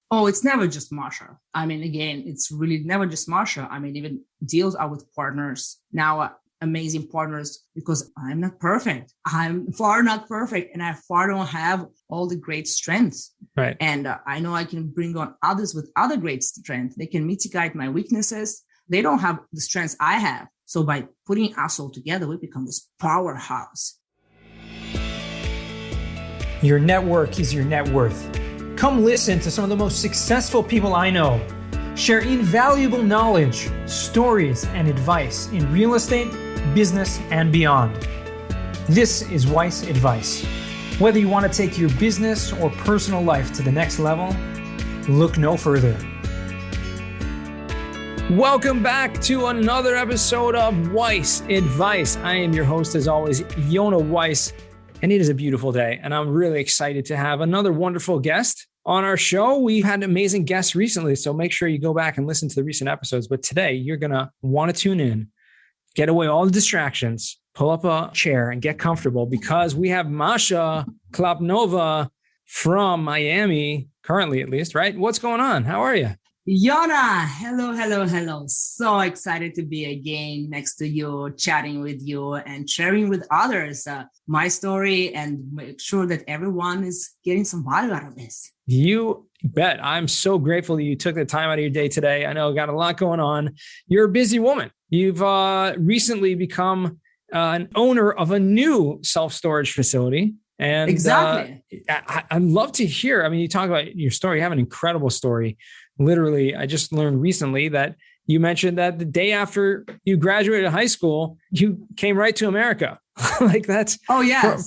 Oh, it's never just Masha. I mean, again, it's really never just Masha. I mean, even deals are with partners now, amazing partners, because I'm not perfect. I'm far not perfect, and I far don't have all the great strengths. Right. And I know I can bring on others with other great strengths. They can mitigate my weaknesses. They don't have the strengths I have. So by putting us all together, we become this powerhouse. Your network is your net worth. Come listen to some of the most successful people I know share invaluable knowledge, stories, and advice in real estate, business, and beyond. This is Weiss Advice. Whether you want to take your business or personal life to the next level, look no further. Welcome back to another episode of Weiss Advice. I am your host, as always, Yona Weiss. And it is a beautiful day, and I'm really excited to have another wonderful guest on our show. We've had amazing guests recently, so make sure you go back and listen to the recent episodes. But today, you're going to want to tune in, get away all the distractions, pull up a chair, and get comfortable, because we have Masha Klapanova from Miami, currently at least, right? What's going on? How are you? Yona, hello. So excited to be again next to you, chatting with you and sharing with others my story, and make sure that everyone is getting some value out of this. You bet. I'm so grateful that you took the time out of your day today. I know you got a lot going on. You're a busy woman. You've recently become an owner of a new self-storage facility. And exactly. I'd love to hear. I mean, you talk about your story. You have an incredible story. Literally, I just learned recently that you mentioned that the day after you graduated high school, you came right to America. Like that's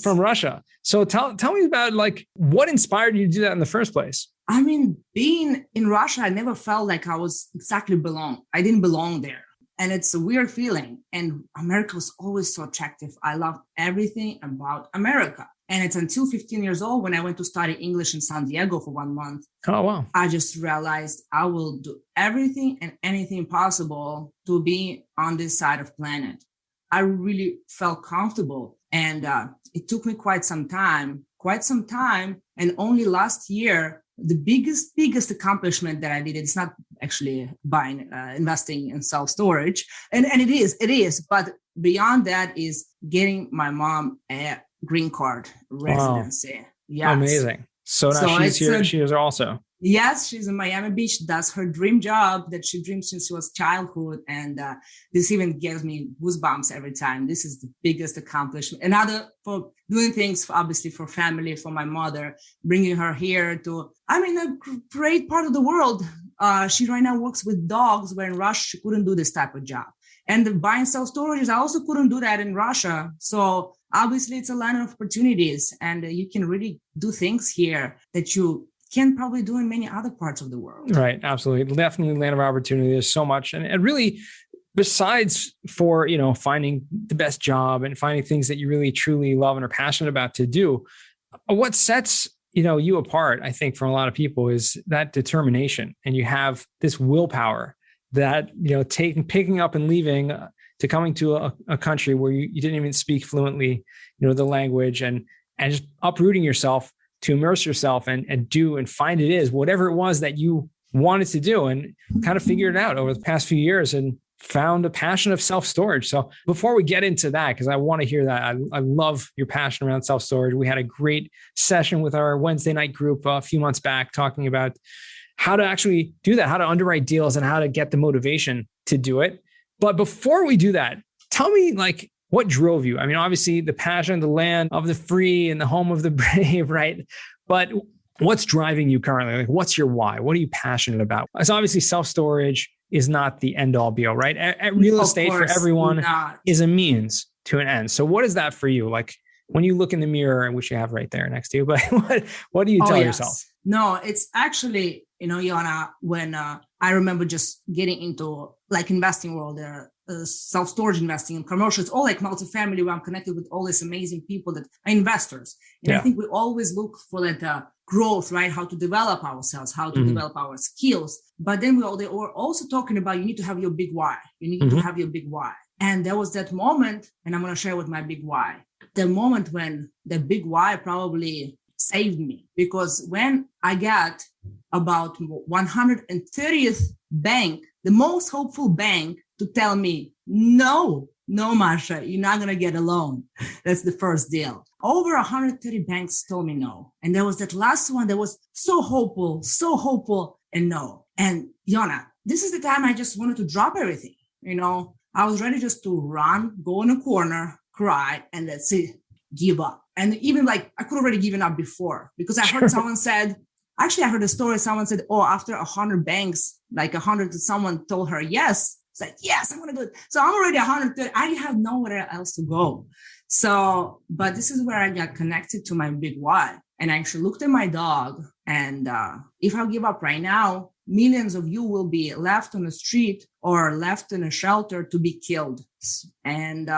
from Russia. So tell me about like what inspired you to do that in the first place. I mean, being in Russia, I never felt like I was exactly belong. I didn't belong there. And it's a weird feeling. And America was always so attractive. I loved everything about America. And it's until 15 years old when I went to study English in San Diego for 1 month. Oh, wow. I just realized I will do everything and anything possible to be on this side of planet. I really felt comfortable. And it took me quite some time. And only last year, the biggest accomplishment that I did, it's not actually investing in self-storage. And it is. But beyond that is getting my mom a green card residency. Wow. Yes. Amazing. So now she's here. She is also. Yes, she's in Miami Beach. That's her dream job that she dreams since she was childhood. And this even gives me goosebumps every time. This is the biggest accomplishment. Another for doing things, obviously, for family, for my mother, bringing her here to, a great part of the world. She right now works with dogs, where in Russia, she couldn't do this type of job. And buying self-storage, I also couldn't do that in Russia. So obviously, it's a land of opportunities, and you can really do things here that you can't probably do in many other parts of the world. Right. Absolutely. Definitely land of opportunity. There's so much. And really, besides for, finding the best job and finding things that you really, truly love and are passionate about to do, what sets, you apart, I think, from a lot of people is that determination. And you have this willpower that, picking up and leaving to coming to a country where you didn't even speak fluently, the language, and just uprooting yourself to immerse yourself and do and find whatever it was that you wanted to do, and kind of figured it out over the past few years and found a passion of self-storage. So before we get into that, because I want to hear that, I love your passion around self-storage. We had a great session with our Wednesday night group a few months back talking about how to actually do that, how to underwrite deals and how to get the motivation to do it. But before we do that, tell me what drove you? I mean, obviously the passion, the land of the free and the home of the brave, right? But what's driving you currently? What's your why? What are you passionate about? It's obviously self-storage is not the end all be all, right? Real estate for everyone is a means to an end. So what is that for you? Like when you look in the mirror, and which you have right there next to you, but what do you tell yourself? No, it's actually, Yona, when I remember just getting into investing world, self-storage investing and commercial, it's all like multifamily, where I'm connected with all these amazing people that are investors. And I think we always look for that growth, right? How to develop ourselves, how to develop our skills. But then they were also talking about, you need to have your big why. You need to have your big why. And there was that moment, and I'm going to share with my big why, the moment when the big why probably saved me, because when I got about 130th bank, the most hopeful bank, to tell me, no, Masha, you're not going to get a loan. That's the first deal. Over 130 banks told me no. And there was that last one that was so hopeful, and no. And Yona, this is the time I just wanted to drop everything. I was ready just to run, go in a corner, cry, and that's it, give up. And even I could already given up before, because I heard someone said, actually, I heard a story. Someone said, oh, after 100 banks, 100, someone told her yes. It's like, yes, I'm going to do it. So I'm already 130. I have nowhere else to go. So, but this is where I got connected to my big why. And I actually looked at my dog, and if I give up right now, millions of you will be left on the street or left in a shelter to be killed. And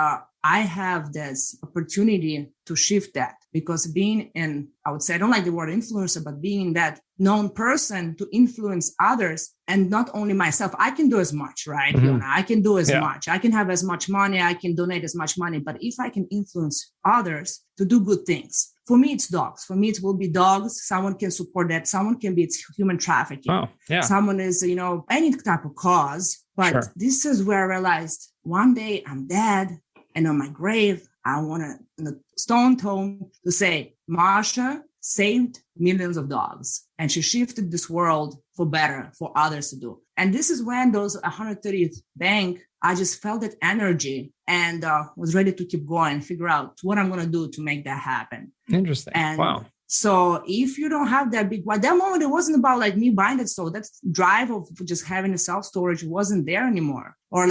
I have this opportunity to shift that, because being in, I would say, I don't like the word influencer, but being that known person to influence others, and not only myself, I can do as much, right? Mm-hmm. I can do as much. I can have as much money. I can donate as much money. But if I can influence others to do good things, for me, it's dogs. For me, it will be dogs. Someone can support that. Someone can be human trafficking. Oh, yeah. Someone is, any type of cause. But This is where I realized one day I'm dead, and on my grave, I want to, in a stone tone, to say, Masha saved millions of dogs, and she shifted this world for better, for others to do. And this is when those 130th bank, I just felt that energy, and was ready to keep going, figure out what I'm going to do to make that happen. Interesting. And wow. So if you don't have that big, that moment, it wasn't about me buying it. So that drive of just having a self-storage wasn't there anymore. Or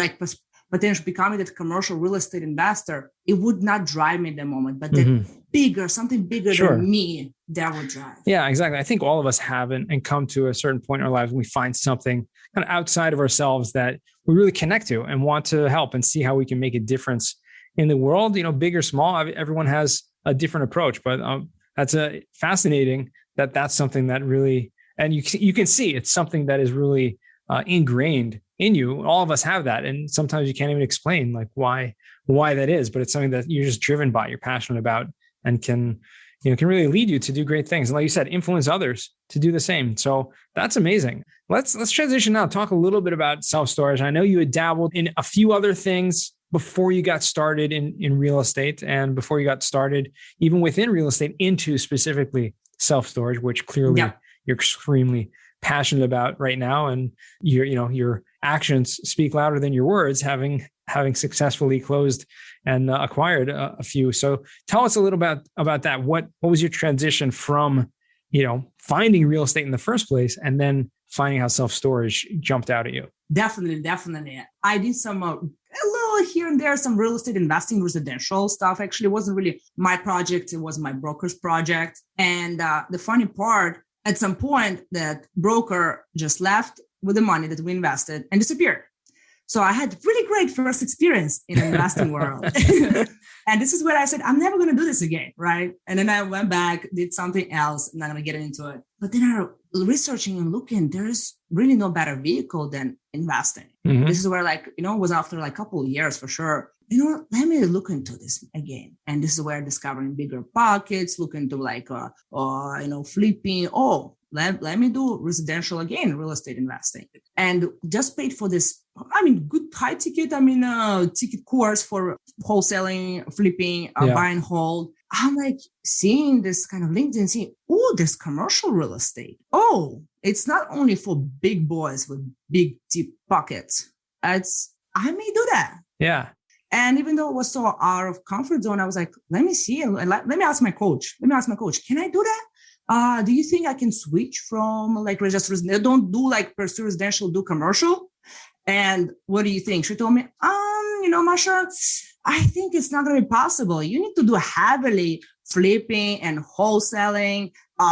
potentially becoming that commercial real estate investor, it would not drive me at the moment, but something bigger than me, that would drive. Yeah, exactly. I think all of us have and come to a certain point in our lives when we find something kind of outside of ourselves that we really connect to and want to help and see how we can make a difference in the world, big or small. Everyone has a different approach, but that's fascinating that's something that really, and you can see it's something that is really ingrained in you. All of us have that. And sometimes you can't even explain why that is, but it's something that you're just driven by, you're passionate about, and can really lead you to do great things. And like you said, influence others to do the same. So that's amazing. Let's transition now, talk a little bit about self-storage. I know you had dabbled in a few other things before you got started in real estate, and before you got started even within real estate into specifically self-storage, which clearly you're extremely passionate about right now. And your actions speak louder than your words, having successfully closed and acquired a few. So tell us a little about that. What was your transition from, finding real estate in the first place, and then finding how self-storage jumped out at you? Definitely. I did some, a little here and there, some real estate investing, residential stuff. Actually, it wasn't really my project. It was my broker's project. And the funny part, at some point, that broker just left with the money that we invested and disappeared. So I had really great first experience in the investing world. And this is where I said, I'm never going to do this again, right? And then I went back, did something else. I'm not going to get into it. But then I researching and looking, there is really no better vehicle than investing. Mm-hmm. This is where it was after a couple of years for sure. Let me look into this again. And this is where discovering bigger pockets, look into flipping. Oh, let me do residential again, real estate investing. And just paid for this, good high ticket, ticket course for wholesaling, flipping, buy and hold. I'm seeing this kind of LinkedIn, seeing, oh, there's commercial real estate. Oh, it's not only for big boys with big deep pockets. I may do that. Yeah. And even though it was so out of comfort zone, I was like, let me see. Let me ask my coach. Can I do that? Do you think I can switch from just residential? Don't do pursue residential, do commercial. And what do you think? She told me, Masha, I think it's not going to be possible. You need to do heavily flipping and wholesaling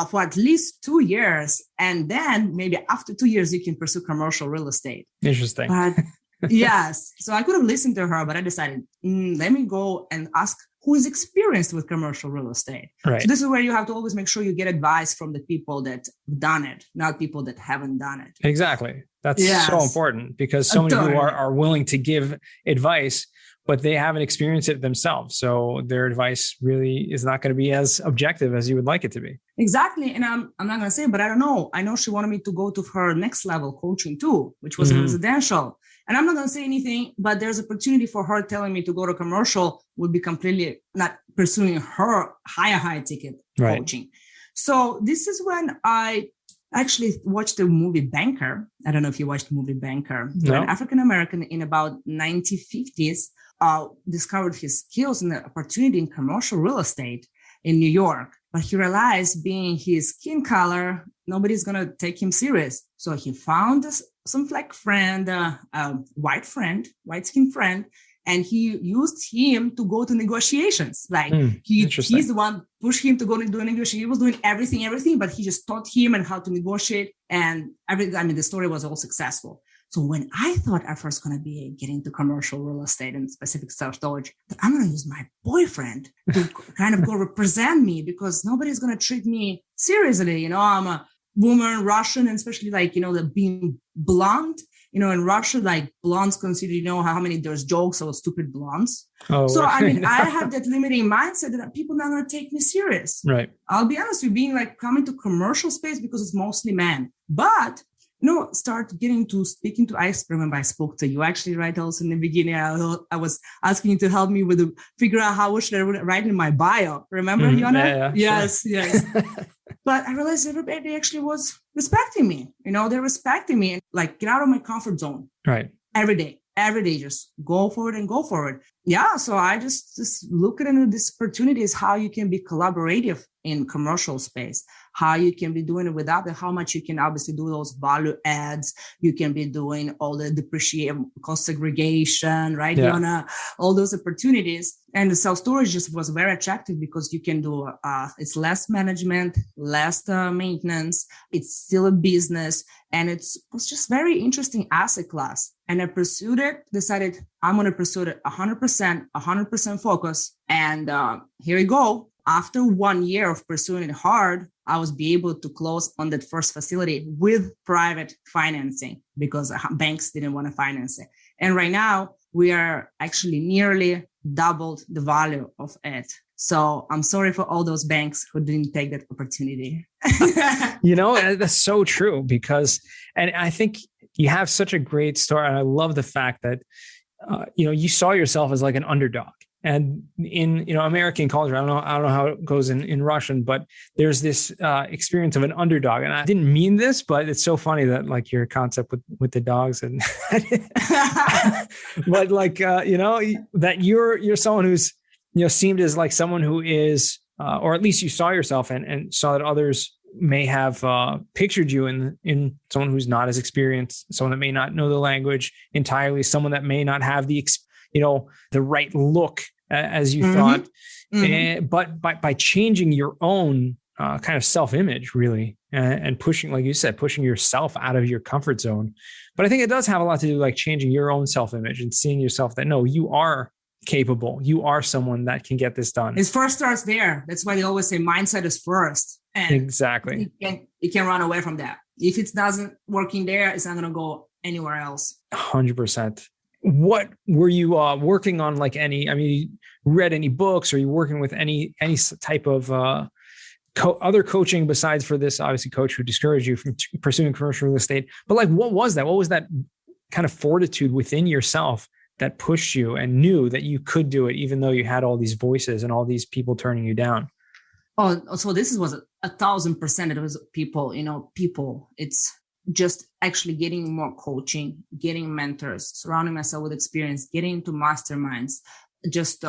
for at least 2 years. And then maybe after 2 years, you can pursue commercial real estate. Interesting. But yes. So I could have listened to her, but I decided, let me go and ask who is experienced with commercial real estate. Right. So this is where you have to always make sure you get advice from the people that have done it, not people that haven't done it. Exactly. That's so important, because so many people are willing to give advice, but they haven't experienced it themselves. So their advice really is not going to be as objective as you would like it to be. Exactly. And I'm not going to say, but I don't know. I know she wanted me to go to her next level coaching too, which was in residential. And I'm not going to say anything, but there's opportunity for her telling me to go to commercial would be completely not pursuing her high ticket coaching. So this is when I actually watched the movie Banker. I don't know if you watched the movie Banker. No. An African-American in about 1950s discovered his skills and the opportunity in commercial real estate in New York. But he realized being his skin color, nobody's going to take him serious. So he found some white skin friend, and he used him to go to negotiations. Like he's the one pushed him to go and do a negotiation. He was doing everything, but he just taught him and how to negotiate. And the story was all successful. So when I thought I was going to be getting into commercial real estate and specific self-storage, I'm going to use my boyfriend to kind of go represent me, because nobody's going to treat me seriously. I'm a woman, Russian, and especially the being blonde. In Russia, like blondes considered, how many there's jokes of stupid blondes. Oh, so, right. I have that limiting mindset that people are not going to take me serious. Right. I'll be honest with you, being coming to commercial space because it's mostly men. But start getting to speaking to, I remember I spoke to you actually, right? Also in the beginning, I was asking you to help me with figure out how should I write in my bio. Remember, Yona? Yeah, yes. But I realized everybody actually was respecting me. They're respecting me and get out of my comfort zone. Right. Every day, just go forward and go forward. Yeah. So I just look at this opportunity is how you can be collaborative in commercial space, how you can be doing it without it, how much you can obviously do those value adds. You can be doing all the depreciation, cost segregation, right? Yeah. All those opportunities. And the self-storage just was very attractive because you can do, it's less management, less maintenance. It's still a business. And it was just very interesting asset class. And I pursued it, decided I'm going to pursue it 100% focus. And here we go. After 1 year of pursuing it hard, I was be able to close on that first facility with private financing because banks didn't want to finance it. And right now we are actually nearly doubled the value of it. So I'm sorry for all those banks who didn't take that opportunity. That's so true and I think you have such a great story. And I love the fact that, you saw yourself as like an underdog. And in American culture, I don't know how it goes in Russian, but there's this experience of an underdog. And I didn't mean this, but it's so funny that like your concept with the dogs and but that you're someone who's seemed as like someone who is or at least you saw yourself and saw that others may have pictured you in someone who's not as experienced, someone that may not know the language entirely, someone that may not have the right look as you thought. But by changing your own kind of self-image really, and pushing, like you said, pushing yourself out of your comfort zone. But I think it does have a lot to do like changing your own self-image and seeing yourself that, no, you are capable. You are someone that can get this done. It first starts there. That's why they always say mindset is first. And exactly. You can run away from that. If it doesn't working there, it's not going to go anywhere else. 100%. What were you working on? You read any books, or you working with any type of other coaching besides for this obviously coach who discouraged you from pursuing commercial real estate? But what was that? What was that kind of fortitude within yourself that pushed you and knew that you could do it, even though you had all these voices and all these people turning you down? Oh, so this was 1,000%. It was people. It's just actually getting more coaching, getting mentors, surrounding myself with experience, getting into masterminds, just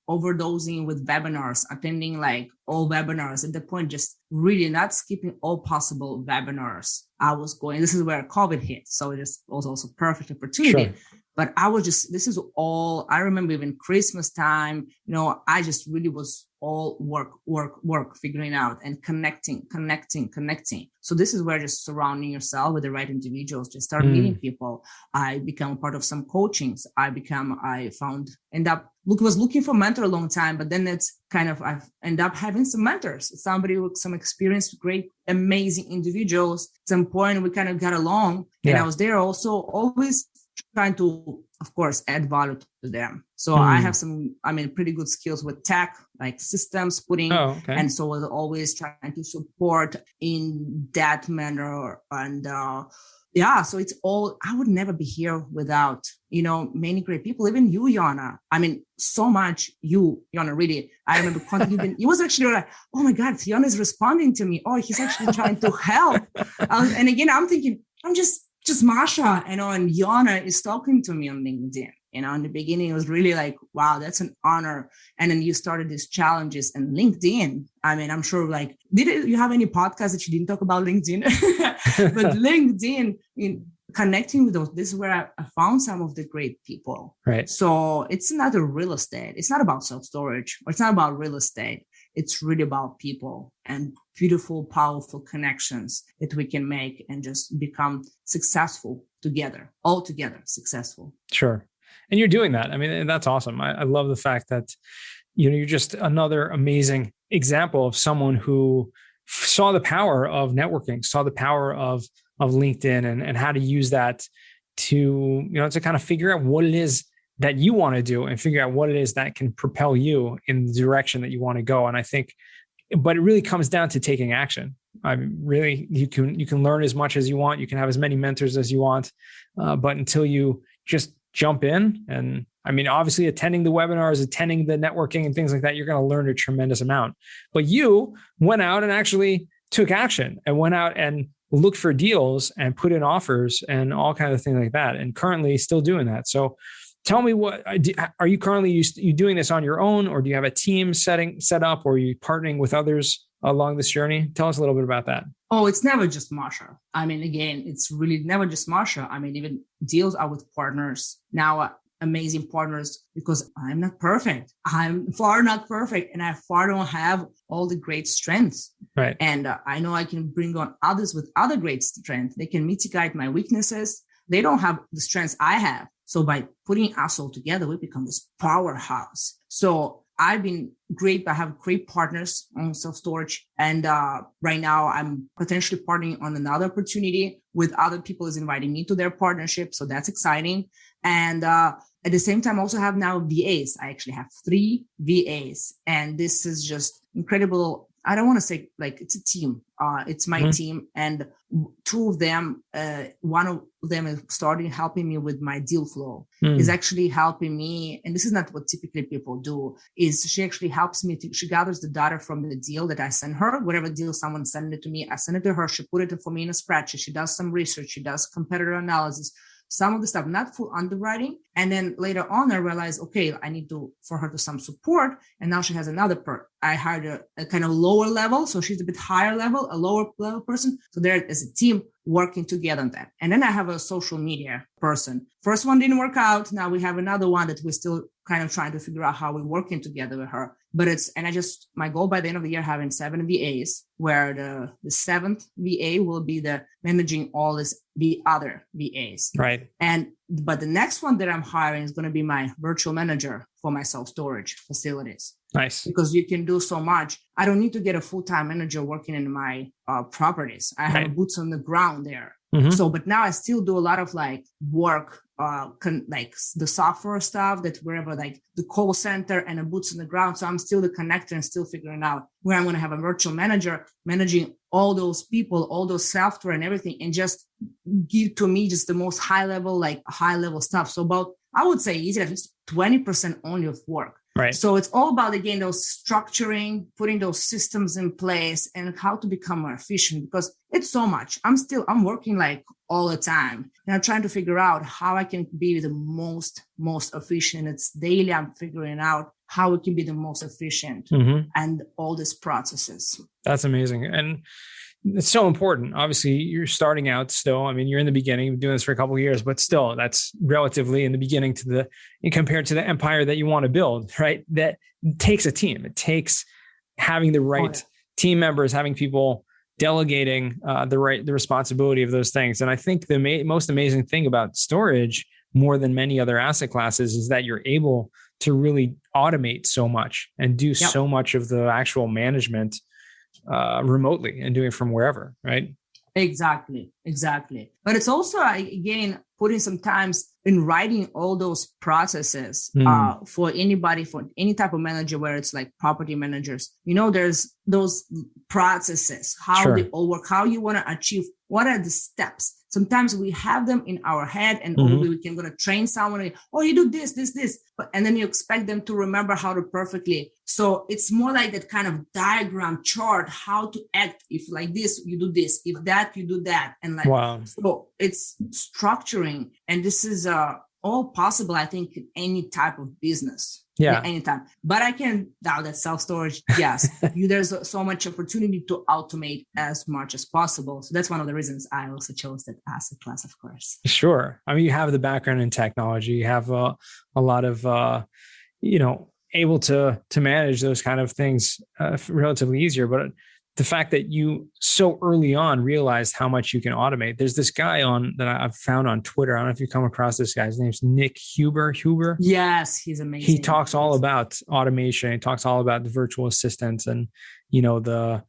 overdosing with webinars, attending like all webinars. At the point, just really not skipping all possible webinars. This is where COVID hit. So it was also perfect opportunity. Sure. But I I remember even Christmas time, I just really was all work, figuring out and connecting. So this is where just surrounding yourself with the right individuals, just start meeting people. I become a part of some coachings. Was looking for a mentor a long time, but then I end up having some mentors, somebody with some experience, great, amazing individuals. At some point we kind of got along, and I was there also always trying to of course, add value to them. So I have pretty good skills with tech, like systems putting. And so I was always trying to support in that manner. And so it's all, I would never be here without, many great people, even you, Yana. I mean, so much Yana, really. I remember you was actually like, oh my God, Yana is responding to me. Oh, he's actually trying to help. And again, I'm thinking, I'm just Masha, and Yana is talking to me on LinkedIn. In the beginning, it was really like, wow, that's an honor. And then you started these challenges and LinkedIn. I mean, I'm sure did you have any podcast that you didn't talk about LinkedIn? But LinkedIn, connecting with those, this is where I found some of the great people. Right. So it's not a real estate. It's not about self-storage, or it's not about real estate. It's really about people and beautiful, powerful connections that we can make and just become successful together, all together successful. Sure. And you're doing that. I mean, that's awesome. I love the fact that, you're just another amazing example of someone who saw the power of networking, saw the power of LinkedIn and how to use that to, to kind of figure out what it is that you want to do and figure out what it is that can propel you in the direction that you want to go. And I think, but it really comes down to taking action. I mean, really, you can learn as much as you want. You can have as many mentors as you want. But until you just jump in, and I mean, obviously attending the webinars, attending the networking and things like that, you're going to learn a tremendous amount. But you went out and actually took action and went out and looked for deals and put in offers and all kinds of things like that. And currently still doing that. So tell me, what are you currently you doing this on your own, or do you have a team set up, or are you partnering with others along this journey? Tell us a little bit about that. Oh, it's never just Masha. I mean, again, it's really never just Masha. I mean, even deals are with partners now, amazing partners, because I'm not perfect. I'm far not perfect, and I far don't have all the great strengths. Right. And I know I can bring on others with other great strengths. They can mitigate my weaknesses. They don't have the strengths I have. So by putting us all together, we become this powerhouse. So I've been great. I have great partners on self-storage. And right now I'm potentially partnering on another opportunity with other people is inviting me to their partnership. So that's exciting. And at the same time, I also have now VAs. I actually have 3 VAs. And this is just incredible. I don't want to say it's a team. It's my team. And 2 of them, one of them is starting helping me with my deal flow, is actually helping me. And this is not what typically people do, is she actually helps me. She gathers the data from the deal that I send her, whatever deal someone sent it to me, I send it to her. She put it for me in a spreadsheet. She does some research. She does competitor analysis. Some of the stuff, not full underwriting. And then later on, I realized, okay, I need for her to some support. And now she has another I hired a kind of lower level. So she's a bit higher level, a lower level person. So there is a team working together on that. And then I have a social media person. First one didn't work out. Now we have another one that we're still kind of trying to figure out how we're working together with her. But my goal by the end of the year, having 7 VAs, where the 7th VA will be the managing all the other VAs. Right. But the next one that I'm hiring is going to be my virtual manager for my self-storage facilities. Nice. Because you can do so much. I don't need to get a full-time manager working in my properties. I have boots on the ground there. Mm-hmm. So, but now I still do a lot of work, the software stuff that wherever the call center and the boots on the ground. So I'm still the connector and still figuring out where I'm going to have a virtual manager managing all those people, all those software and everything, and just give to me just the most high level stuff. So I would say easy, at least 20% only of work. Right. So it's all about, again, those structuring, putting those systems in place and how to become more efficient, because it's so much. I'm working all the time, and I'm trying to figure out how I can be the most efficient. It's daily. I'm figuring out how it can be the most efficient and all these processes. That's amazing. And it's so important. Obviously, you're starting out still. I mean, you're in the beginning, you've been doing this for a couple of years, but still, that's relatively in the beginning compared to the empire that you want to build, right? That takes a team. It takes having the right team members, having people delegating the responsibility of those things. And I think the most amazing thing about storage, more than many other asset classes, is that you're able to really automate so much and do so much of the actual management remotely and doing it from wherever, right? Exactly. But it's also, again, putting some times in writing all those processes for anybody, for any type of manager, where it's like property managers, there's those processes, how they all work, how you want to achieve, what are the steps. Sometimes we have them in our head and we can going to train someone. Oh, you do this. And then you expect them to remember how to perfectly. So it's more like that kind of diagram chart, how to act. If like this, you do this. If that, you do that. And like, wow. So it's structuring. And this is all possible, I think, in any type of business. Yeah, anytime. But I can doubt that self-storage, yes, there's so much opportunity to automate as much as possible. So that's one of the reasons I also chose that asset class, of course. Sure. I mean, you have the background in technology. You have a lot of, able to manage those kind of things relatively easier. But the fact that you so early on realized how much you can automate. There's this guy that I've found on Twitter. I don't know if you come across this guy. His name's Nick Huber. Yes, he's amazing. He talks all about automation. He talks all about the virtual assistants and, the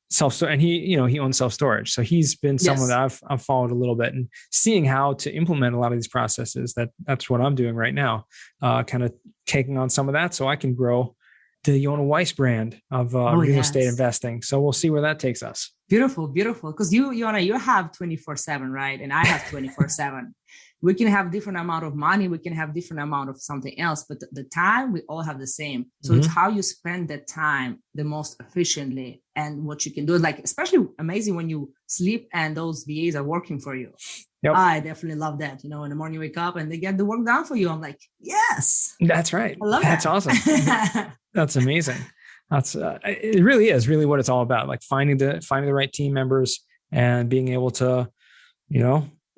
self-storage. And he owns self-storage. So he's been someone that I've followed a little bit, and seeing how to implement a lot of these processes. That's what I'm doing right now. Kind of taking on some of that so I can grow the Yona Weiss brand of real estate investing. So we'll see where that takes us. Beautiful. Because Yona, you have 24/7, right? And I have 24/7. We can have different amount of money. We can have different amount of something else, but the time we all have the same. So it's how you spend that time the most efficiently and what you can do. Like, especially amazing when you sleep and those VAs are working for you. Yep. I definitely love that. In the morning you wake up and they get the work done for you. I'm like, yes. That's right. I love that. That's awesome. That's amazing. That's it really is really what it's all about. Like finding the right team members and being able to,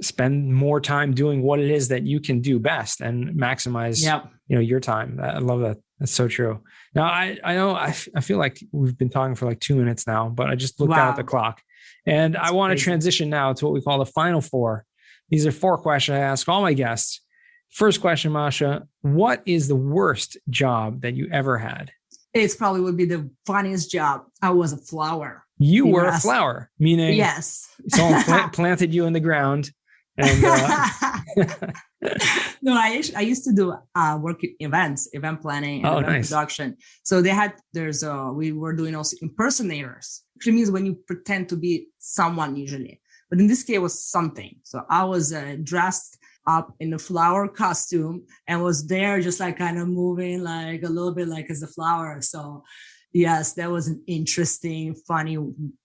spend more time doing what it is that you can do best and maximize, your time. I love that. That's so true. Now I know I feel like we've been talking for like 2 minutes now, but I just looked out at the clock, and I want to transition now to what we call the final four. These are 4 questions I ask all my guests. First question, Masha, what is the worst job that you ever had? It probably would be the funniest job. I was a flower. You were a flower, meaning yes. Someone planted you in the ground. And, no, I used to do work in event planning and event production. So we were doing also impersonators, which means when you pretend to be someone usually. But in this case, it was something. So I was dressed up in a flower costume and was there just like kind of moving like a little bit like as a flower. So yes, that was an interesting, funny,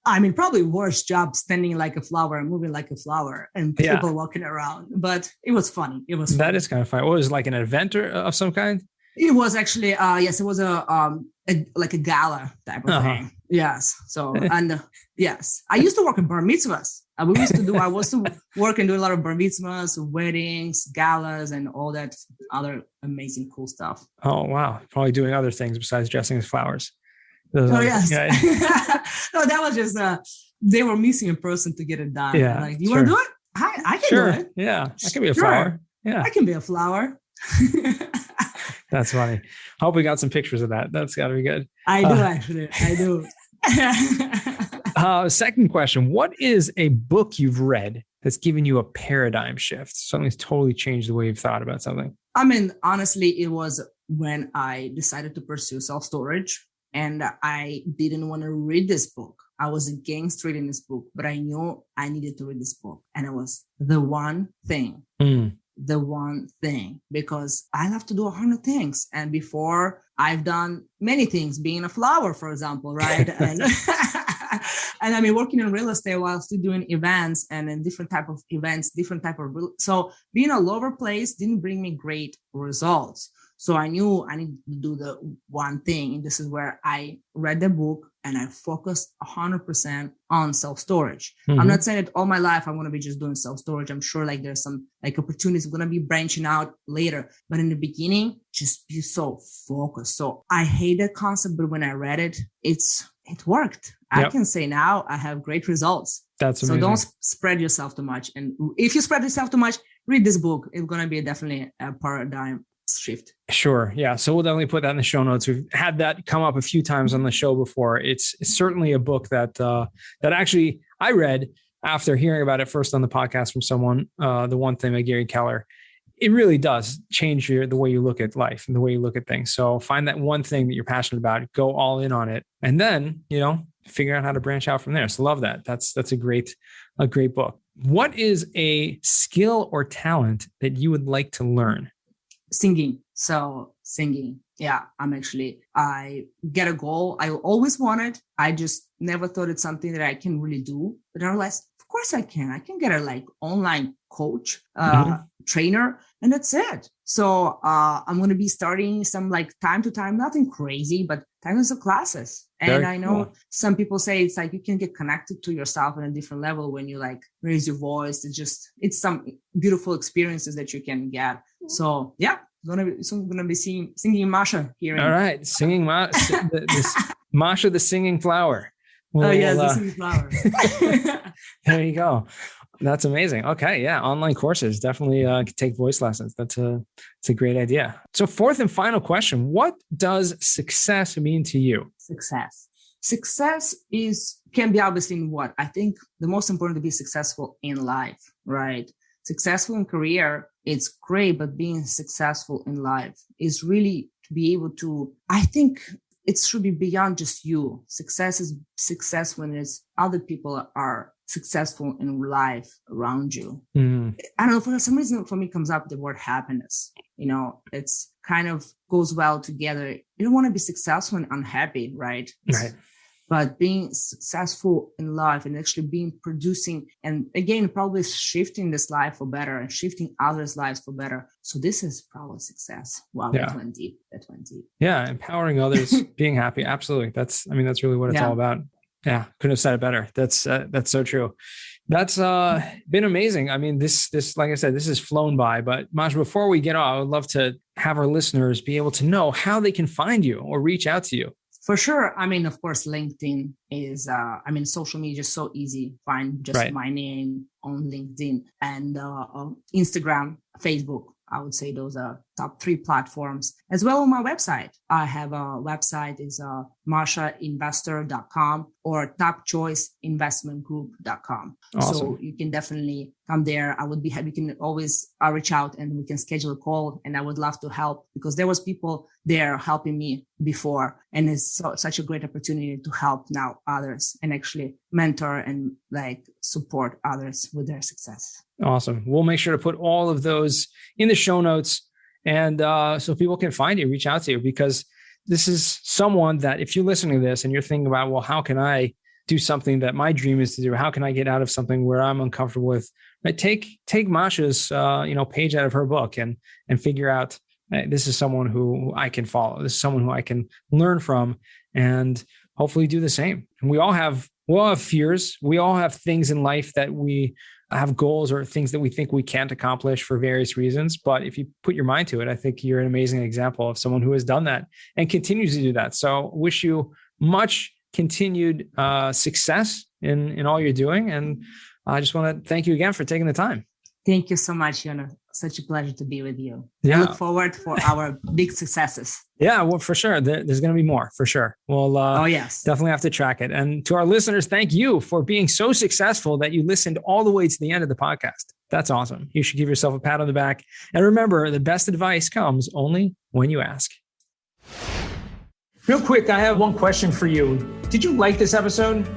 probably worst job, standing like a flower and moving like a flower and people walking around. But it was funny. That is kind of funny. What was it, like an event of some kind? It was actually, yes, it was like a gala type of thing. Yes. So, and yes, I used to work in bar mitzvahs. I used to work and do a lot of bar mitzvahs, weddings, galas, and all that other amazing, cool stuff. Oh, wow. Probably doing other things besides dressing as flowers. Yes. No, that was just, they were missing a person to get it done. Yeah. Like, you want to do it? I can do it. Yeah. I can be a flower. Yeah. I can be a flower. That's funny. I hope we got some pictures of that. That's got to be good. I do, actually. I do. Second question. What is a book you've read that's given you a paradigm shift? Something's totally changed the way you've thought about something. Honestly, it was when I decided to pursue self-storage, and I didn't want to read this book. I was against reading this book, but I knew I needed to read this book. And it was the one thing. The one thing, because I have to do 100 things. And before, I've done many things, being a flower, for example, right? And and working in real estate while still doing events and in different type of events, so being all over place didn't bring me great results. So I knew I needed to do the one thing. And this is where I read the book and I focused 100% on self-storage. I'm not saying that all my life I'm going to be just doing self-storage. I'm sure like there's some like opportunities going to be branching out later. But in the beginning, just be so focused. So I hate that concept, but when I read it, it worked. Yep. I can say now I have great results. That's amazing. So don't spread yourself too much. And if you spread yourself too much, read this book. It's going to be definitely a paradigm shift. Sure. Yeah. So we'll definitely put that in the show notes. We've had that come up a few times on the show before. It's certainly a book that actually I read after hearing about it first on the podcast from someone, the one thing by Gary Keller, it really does change the way you look at life and the way you look at things. So find that one thing that you're passionate about, go all in on it, and then, figure out how to branch out from there. So love that. That's a great book. What is a skill or talent that you would like to learn? Singing. So singing. Yeah, I get a goal. I always wanted. I just never thought it's something that I can really do. But I realized, of course I can. I can get a online coach, trainer, and that's it. So I'm going to be starting some time to time, nothing crazy, but tons of classes. And Very I know cool. Some people say it's you can get connected to yourself on a different level when you raise your voice. It's some beautiful experiences that you can get. So yeah, gonna be singing Masha here. All right, singing Masha, the singing flower. The singing flower. There you go. That's amazing. Okay, yeah, online courses, definitely take voice lessons. It's a great idea. So fourth and final question: what does success mean to you? Success can be obviously in what I think the most important to be successful in life, right? Successful in career, it's great, but being successful in life is really to be able to, I think it should be beyond just you. Success is success when other people are successful in life around you. Mm. I don't know, for some reason, for me, comes up the word happiness. It's kind of goes well together. You don't want to be successful and unhappy, right? Right. But being successful in life and actually producing, and again, probably shifting this life for better and shifting others' lives for better. So this is probably success. Wow, that went deep. Yeah, empowering others, being happy. Absolutely. That's really what it's all about. Yeah, couldn't have said it better. That's so true. That's been amazing. This, like I said, this has flown by. But Masha, before we get off, I would love to have our listeners be able to know how they can find you or reach out to you. For sure. Of course, LinkedIn is, social media is so easy. Find just my name on LinkedIn and Instagram, Facebook. I would say those are top 3 platforms. As well on my website. I have a website is mashainvestor.com or topchoiceinvestmentgroup.com. Awesome. So you can definitely come there. I would be happy. You can always reach out and we can schedule a call, and I would love to help because there was people there helping me before, and it's such a great opportunity to help now others and actually mentor and support others with their success. Awesome. We'll make sure to put all of those in the show notes, and so people can find you, reach out to you, because this is someone that if you're listening to this and you're thinking about, well, how can I do something that my dream is to do? How can I get out of something where I'm uncomfortable with? Right? Take Masha's page out of her book and figure out, this is someone who I can follow. This is someone who I can learn from, and hopefully do the same. And we all have fears. We all have things in life that we have goals or things that we think we can't accomplish for various reasons. But if you put your mind to it, I think you're an amazing example of someone who has done that and continues to do that. So wish you much continued success in all you're doing. And I just want to thank you again for taking the time. Thank you so much, Yona. Such a pleasure to be with you. Yeah. I look forward for our big successes. Yeah, well, for sure. There's going to be more, for sure. We'll yes, definitely have to track it. And to our listeners, thank you for being so successful that you listened all the way to the end of the podcast. That's awesome. You should give yourself a pat on the back. And remember, the best advice comes only when you ask. Real quick, I have one question for you. Did you like this episode?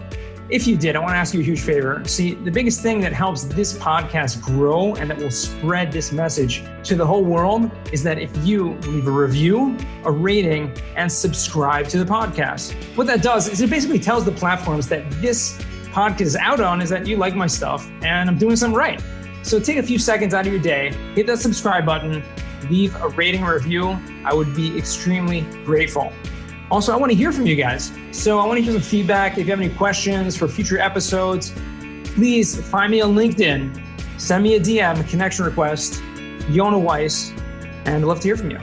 If you did, I want to ask you a huge favor. See, the biggest thing that helps this podcast grow and that will spread this message to the whole world is that if you leave a review, a rating, and subscribe to the podcast. What that does is it basically tells the platforms that this podcast is out on is that you like my stuff and I'm doing something right. So take a few seconds out of your day, hit that subscribe button, leave a rating or review. I would be extremely grateful. Also, I want to hear from you guys. So I want to hear some feedback. If you have any questions for future episodes, please find me on LinkedIn. Send me a DM, a connection request, Yona Weiss, and I'd love to hear from you.